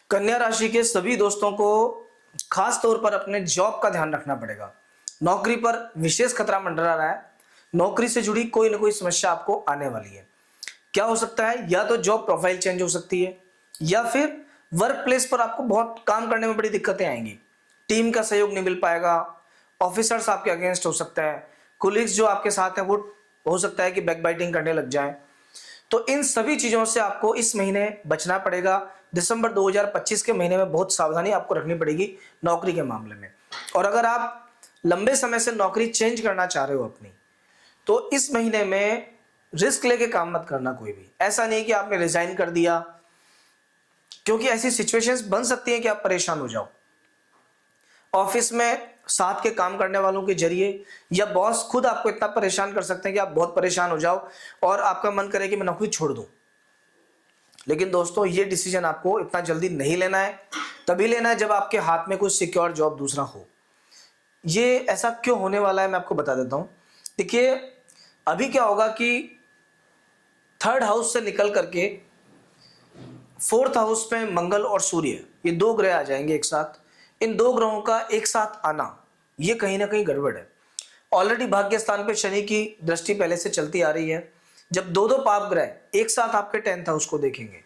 कन्या राशि के सभी दोस्तों को खास तौर पर अपने जॉब का ध्यान रखना पड़ेगा। नौकरी पर विशेष खतरा मंडरा रहा है। नौकरी से जुड़ी कोई ना कोई समस्या आपको आने वाली है। क्या हो सकता है? या तो जॉब प्रोफाइल चेंज हो सकती है, या फिर वर्क प्लेस पर आपको बहुत काम करने में बड़ी दिक्कतें आएंगी। टीम का सहयोग नहीं मिल पाएगा। ऑफिसर्स आपके अगेंस्ट हो सकता है। कोलिग्स जो आपके साथ हैं वो हो सकता है कि बैकबाइटिंग करने लग जाएं। तो इन सभी चीजों से आपको इस महीने बचना पड़ेगा। दिसंबर 2025 के महीने में बहुत सावधानी आपको रखनी पड़ेगी नौकरी के मामले में। और अगर आप लंबे समय से नौकरी चेंज करना चाह रहे हो अपनी, तो इस महीने में रिस्क लेके काम मत करना कोई भी। ऐसा नहीं कि आपने रिजाइन कर दिया, क्योंकि ऐसी सिचुएशंस बन सकती हैं कि आप परेशान हो जाओ। ऑफिस में साथ के काम करने वालों के जरिए या बॉस खुद आपको इतना परेशान कर सकते हैं कि आप बहुत परेशान हो जाओ और आपका मन करे कि मैं नौकरी छोड़ दूं। लेकिन दोस्तों, ये डिसीजन आपको इतना जल्दी नहीं लेना है। तभी लेना है जब आपके हाथ में कोई सिक्योर जॉब दूसरा हो। ये ऐसा क्यों होने वाला है मैं आपको बता देता हूं। देखिए, अभी क्या होगा कि थर्ड हाउस से निकल करके फोर्थ हाउस में मंगल और सूर्य, ये दो ग्रह आ जाएंगे एक साथ। इन दो ग्रहों का एक साथ आना, ये कहीं ना कहीं गड़बड़ है। ऑलरेडी भाग्य स्थान पे शनि की दृष्टि पहले से चलती आ रही है। जब दो दो पाप ग्रह एक साथ आपके 10th हाउस को देखेंगे,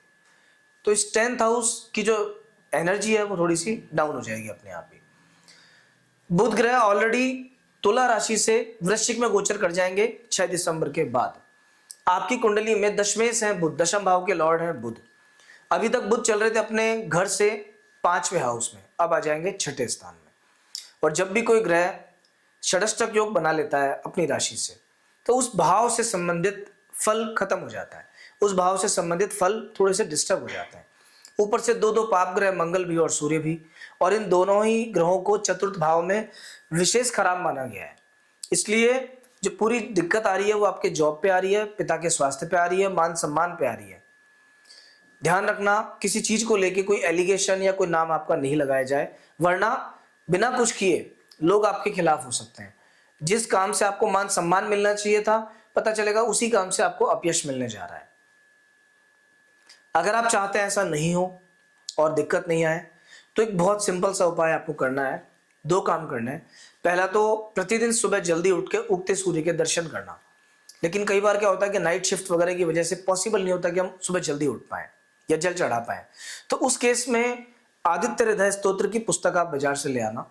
तो इस 10th हाउस की जो एनर्जी है वो थोड़ी सी डाउन हो जाएगी अपने आप ही। बुध ग्रह ऑलरेडी तुला राशि से वृश्चिक में गोचर कर जाएंगे 6 दिसंबर के बाद। आपकी कुंडली में दशमेश है बुध, दशम भाव के लॉर्ड है बुध। अभी तक बुध चल रहे थे अपने घर से 5वें हाउस में, अब आ जाएंगे 6ठे स्थान में। और जब भी कोई ग्रह षष्टक योग बना लेता है अपनी राशि से, तो उस भाव से संबंधित फल खत्म हो जाता है। उस भाव से संबंधित फल थोड़े से डिस्टर्ब हो जाते हैं। ऊपर से दो दो पाप ग्रह, मंगल भी और सूर्य भी, और इन दोनों ही ग्रहों को चतुर्थ भाव में विशेष खराब माना गया है। इसलिए जो पूरी दिक्कत आ रही है वो आपके जॉब पे आ रही है, पिता के स्वास्थ्य पे आ रही है, मान सम्मान पे आ रही है। ध्यान रखना, किसी चीज को लेके कोई एलिगेशन या कोई नाम आपका नहीं लगाया जाए, वरना बिना कुछ किए लोग आपके खिलाफ हो सकते हैं। जिस काम से आपको मान सम्मान मिलना चाहिए था, पता चलेगा उसी काम से आपको अपयश मिलने जा रहा है। अगर आप चाहते हैं ऐसा नहीं हो और दिक्कत नहीं आए, तो एक बहुत सिंपल सा उपाय आपको करना है। दो काम करने हैं। पहला तो प्रतिदिन सुबह जल्दी उठ के उगते सूर्य के दर्शन करना। लेकिन कई बार क्या होता है कि नाइट शिफ्ट वगैरह की वजह से पॉसिबल नहीं होता कि हम सुबह जल्दी उठ पाए या जल चढ़ा पाए। तो उस केस में आदित्य हृदय स्तोत्र की पुस्तक आप बाजार से ले आना,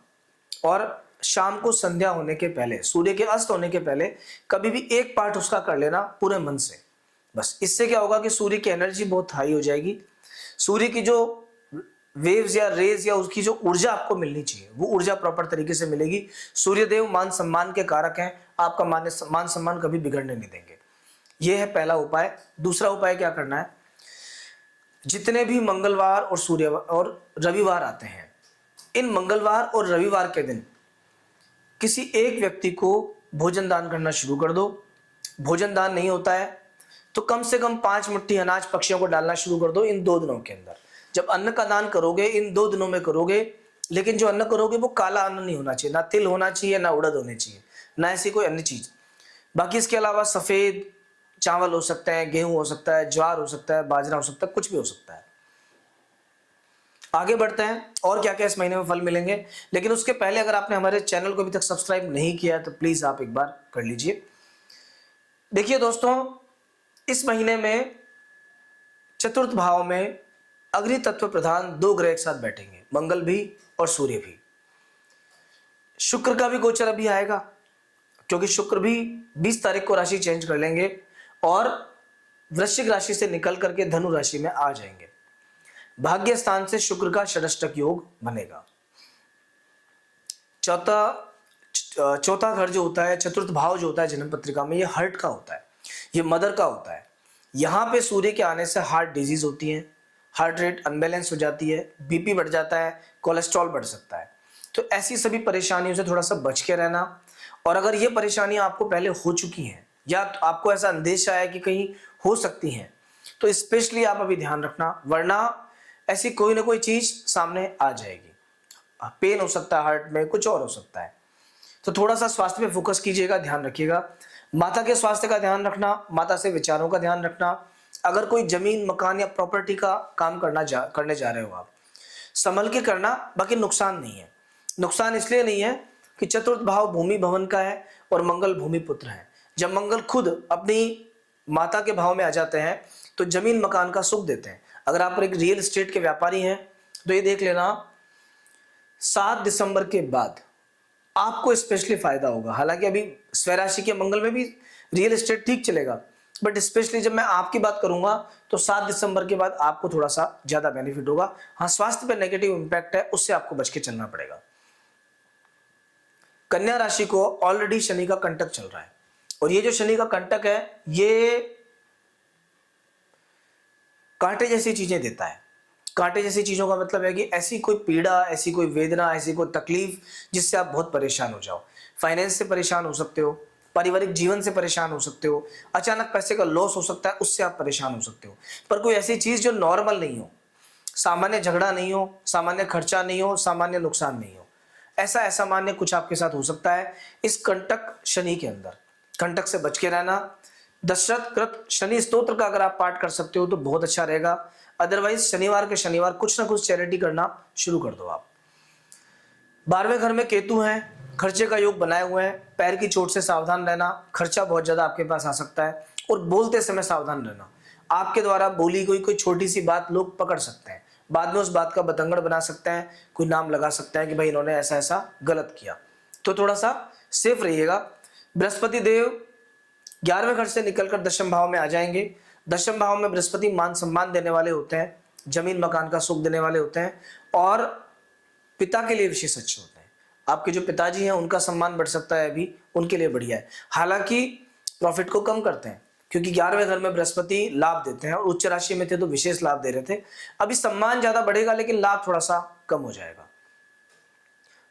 और शाम को संध्या होने के पहले, सूर्य के अस्त होने के पहले कभी भी एक पाठ उसका कर लेना पूरे मन से। बस इससे क्या होगा कि सूर्य की एनर्जी बहुत हाई हो जाएगी। सूर्य की जो वेव्स या रेज या उसकी जो ऊर्जा आपको मिलनी चाहिए, वो ऊर्जा प्रॉपर तरीके से मिलेगी। सूर्यदेव मान सम्मान के कारक हैं, आपका मान सम्मान कभी बिगड़ने नहीं देंगे। यह है पहला उपाय। दूसरा उपाय क्या करना है, जितने भी मंगलवार और सूर्य और रविवार आते हैं, इन मंगलवार और रविवार के दिन किसी एक व्यक्ति को भोजन दान करना शुरू कर दो। भोजन दान नहीं होता है तो कम से कम 5 मुट्ठी अनाज पक्षियों को डालना शुरू कर दो इन 2 दिनों के अंदर। जब अन्न का दान करोगे इन 2 दिनों में करोगे, लेकिन जो अन्न करोगे वो काला अन्न नहीं होना चाहिए, ना तिल होना चाहिए, ना उड़द होनी चाहिए, ना ऐसी कोई अन्य चीज। बाकी इसके अलावा सफेद चावल हो सकते हैं, गेहूं हो सकता है, ज्वार हो सकता है, बाजरा हो सकता है, कुछ भी हो सकता है। आगे बढ़ते हैं और क्या क्या इस महीने में फल मिलेंगे। लेकिन उसके पहले अगर आपने हमारे चैनल को अभी तक सब्सक्राइब नहीं किया है तो प्लीज आप एक बार कर लीजिए। देखिए दोस्तों, इस महीने में चतुर्थ भाव में अग्नि तत्व प्रधान 2 ग्रह एक साथ बैठेंगे, मंगल भी और सूर्य भी। शुक्र का भी गोचर अभी आएगा, क्योंकि शुक्र भी 20 तारीख को राशि चेंज कर लेंगे और वृश्चिक राशि से निकल करके धनु राशि में आ जाएंगे। भाग्य स्थान से शुक्र का षष्टक योग बनेगा। चौथा घर जो होता है, चतुर्थ भाव जो होता है जन्म पत्रिका में, ये हार्ट का होता है, ये मदर का होता है। यहाँ पे सूर्य के आने से हार्ट डिजीज होती है, हार्ट रेट अनबैलेंस हो जाती है, बीपी बढ़ जाता है, कोलेस्ट्रॉल बढ़ सकता है। तो ऐसी सभी परेशानियों से थोड़ा सा बच के रहना। और अगर ये परेशानियां आपको पहले हो चुकी हैं या आपको ऐसा अंदेशा है कि कहीं हो सकती हैं, तो स्पेशली आप अभी ध्यान रखना, वरना ऐसी कोई ना कोई चीज सामने आ जाएगी। पेन हो सकता है हार्ट में, कुछ और हो सकता है। तो थोड़ा सा स्वास्थ्य पे फोकस कीजिएगा, ध्यान रखिएगा। माता के स्वास्थ्य का ध्यान रखना, माता से विचारों का ध्यान रखना। अगर कोई जमीन, मकान या प्रॉपर्टी का काम करने जा रहे हो आप, संभल के करना, बाकी नुकसान नहीं है। नुकसान इसलिए नहीं है कि चतुर्थ भाव भूमि भवन का है और मंगल भूमि पुत्र है। जब मंगल खुद अपनी माता के भाव में आ जाते हैं तो जमीन मकान का सुख देते हैं। अगर आप एक रियल एस्टेट के व्यापारी हैं तो ये देख लेना 7 दिसंबर के बाद आपको स्पेशली फायदा होगा। हालांकि अभी स्वराशि के मंगल में भी रियल एस्टेट ठीक चलेगा, बट स्पेशली जब मैं आपकी बात करूंगा तो 7 दिसंबर के बाद आपको थोड़ा सा ज्यादा बेनिफिट होगा। हाँ, स्वास्थ्य पर नेगेटिव इंपैक्ट है, उससे आपको बच के चलना पड़ेगा। कन्या राशि को ऑलरेडी शनि का कंटक चल रहा है और ये जो शनि का कंटक है ये कांटे जैसी चीजें देता है। कांटे जैसी चीजों का मतलब है कि ऐसी कोई पीड़ा, ऐसी कोई वेदना, ऐसी कोई तकलीफ जिससे आप बहुत परेशान हो जाओ। फाइनेंस से परेशान हो सकते हो, पारिवारिक जीवन से परेशान हो सकते हो, अचानक पैसे का लॉस हो सकता है, उससे आप परेशान हो सकते हो। पर कोई ऐसी चीज जो नॉर्मल नहीं हो, सामान्य झगड़ा नहीं हो, सामान्य खर्चा नहीं हो, सामान्य नुकसान नहीं हो, ऐसा असामान्य कुछ आपके साथ हो सकता है इस कंटक शनि के अंदर। कंटक से बच के रहना। दशरथ कृत शनि स्तोत्र का अगर आप पाठ कर सकते हो तो बहुत अच्छा रहेगा। अदरवाइज शनिवार के शनिवार कुछ ना कुछ चैरिटी करना शुरू कर दो आप। 12वें घर में केतु है, खर्चे का योग बनाए हुए हैं। पैर की चोट से सावधान रहना, खर्चा बहुत ज्यादा आपके पास आ सकता है। और बोलते समय सावधान रहना, आपके द्वारा बोली कोई छोटी सी बात लोग पकड़ सकते हैं, बाद में उस बात का बतंगड़ बना सकते हैं, कोई नाम लगा सकते हैं कि भाई इन्होंने ऐसा ऐसा गलत किया, तो थोड़ा सा सेफ रहिएगा। बृहस्पति देव 11वें घर से निकलकर दशम भाव में आ जाएंगे। दशम भाव में बृहस्पति मान सम्मान देने वाले होते हैं, जमीन मकान का सुख देने वाले होते हैं और पिता के लिए विशेष अच्छे होते हैं। आपके जो पिताजी हैं उनका सम्मान बढ़ सकता है, अभी उनके लिए बढ़िया है। हालांकि प्रॉफिट को कम करते हैं क्योंकि 11वें घर में बृहस्पति लाभ देते हैं और उच्च राशि में थे तो विशेष लाभ दे रहे थे। अभी सम्मान ज्यादा बढ़ेगा लेकिन लाभ थोड़ा सा कम हो जाएगा।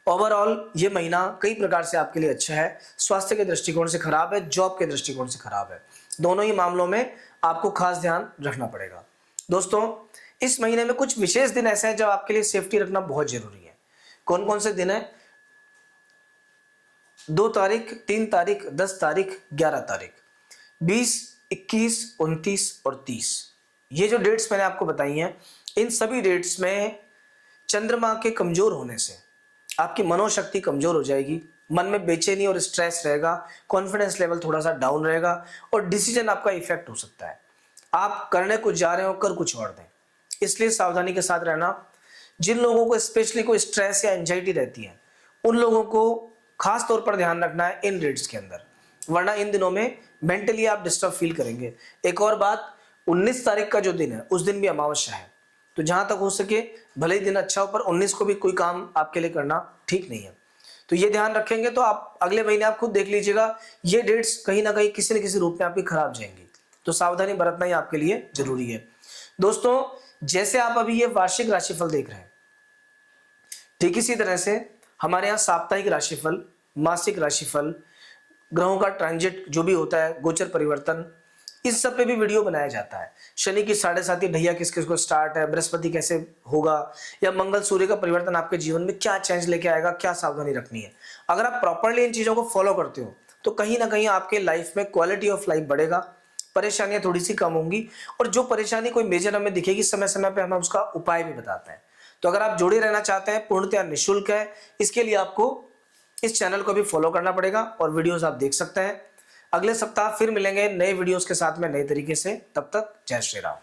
ओवरऑल ये महीना कई प्रकार से आपके लिए अच्छा है। स्वास्थ्य के दृष्टिकोण से खराब है, जॉब के दृष्टिकोण से खराब है। दोनों ही मामलों में आपको खास ध्यान रखना पड़ेगा। दोस्तों, इस महीने में कुछ विशेष दिन ऐसे हैं जब आपके लिए सेफ्टी रखना बहुत जरूरी है। कौन कौन से दिन है? 2 तारीख, 3 तारीख, 10 तारीख, 11 तारीख, 20, 21, 29 और 30। ये जो डेट्स मैंने आपको बताई हैं, इन सभी डेट्स में चंद्रमा के कमजोर होने से आपकी मनोशक्ति कमजोर हो जाएगी, मन में बेचैनी और स्ट्रेस रहेगा, कॉन्फिडेंस लेवल थोड़ा सा डाउन रहेगा और डिसीजन आपका इफेक्ट हो सकता है। आप करने कुछ जा रहे हो, कर कुछ और दें, इसलिए सावधानी के साथ रहना। जिन लोगों को स्पेशली कोई स्ट्रेस या एंजाइटी रहती है उन लोगों को खास तौर पर ध्यान रखना है इन डेट्स के अंदर, वरना इन दिनों में मेंटली आप डिस्टर्ब फील करेंगे। एक और बात, 19 तारीख का जो दिन है उस दिन भी अमावस्या है, तो जहां तक हो सके भले ही दिन अच्छा हो पर 19 को भी कोई काम आपके लिए करना ठीक नहीं है। तो ये ध्यान रखेंगे तो आप अगले महीने आप खुद देख लीजिएगा ये डेट्स कहीं ना कहीं किसी न किसी रूप में आपकी खराब जाएंगी, तो सावधानी बरतना ही आपके लिए जरूरी है। दोस्तों, जैसे आप अभी ये वार्षिक राशिफल देख रहे हैं, ठीक इसी तरह से हमारे यहाँ साप्ताहिक राशिफल, मासिक राशिफल, ग्रहों का ट्रांजिट जो भी होता है, गोचर परिवर्तन, इस सब पे भी वीडियो बनाया जाता है। शनि की 7.5 ढैया किस किस को स्टार्ट है, बृहस्पति कैसे होगा, या मंगल सूर्य का परिवर्तन आपके जीवन में क्या चेंज लेके आएगा, क्या सावधानी रखनी है। अगर आप प्रॉपरली इन चीजों को फॉलो करते हो तो कहीं ना कहीं आपके लाइफ में क्वालिटी ऑफ लाइफ बढ़ेगा, परेशानियां थोड़ी सी कम होंगी और जो परेशानी कोई मेजर हमें दिखेगी समय समय पर हमें उसका उपाय भी बताते हैं। तो अगर आप जुड़े रहना चाहते हैं, पूर्णतः निःशुल्क है, इसके लिए आपको इस चैनल को भी फॉलो करना पड़ेगा और वीडियोस आप देख सकते हैं। अगले सप्ताह फिर मिलेंगे नए वीडियोस के साथ में नए तरीके से, तब तक जय श्री राम।